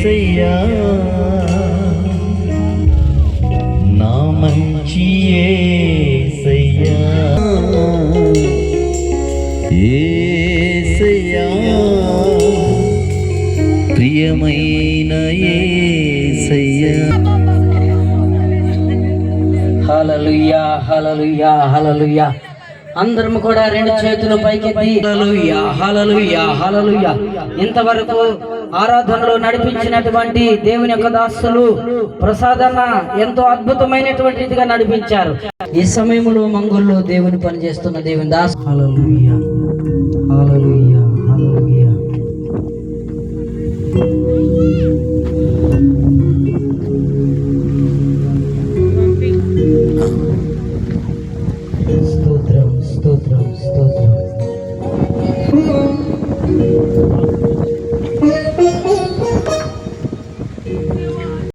యేసయ్యా నా మంచి యేసయ్యా యేసయ్యా ప్రియమైన యేసయ్యా. హల్లెలూయా హల్లెలూయా హల్లెలూయా. అందరం కూడా రెండు చేతులు పైకెత్తి హల్లెలూయా హల్లెలూయా హల్లెలూయా. ఇంతవరకు ఆరాధనలో నడిపించినటువంటి దేవుని యొక్క దాసులు ప్రసాదన ఎంతో అద్భుతమైనటువంటి రీతిగా నడిపించారు. ఈ సమయంలో మంగళలో దేవుని పని చేస్తున్న దేవుని దాసు హల్లెలూయా హల్లెలూయా హల్లెలూయా. స్తోత్రం స్తోత్రం స్తోత్రం.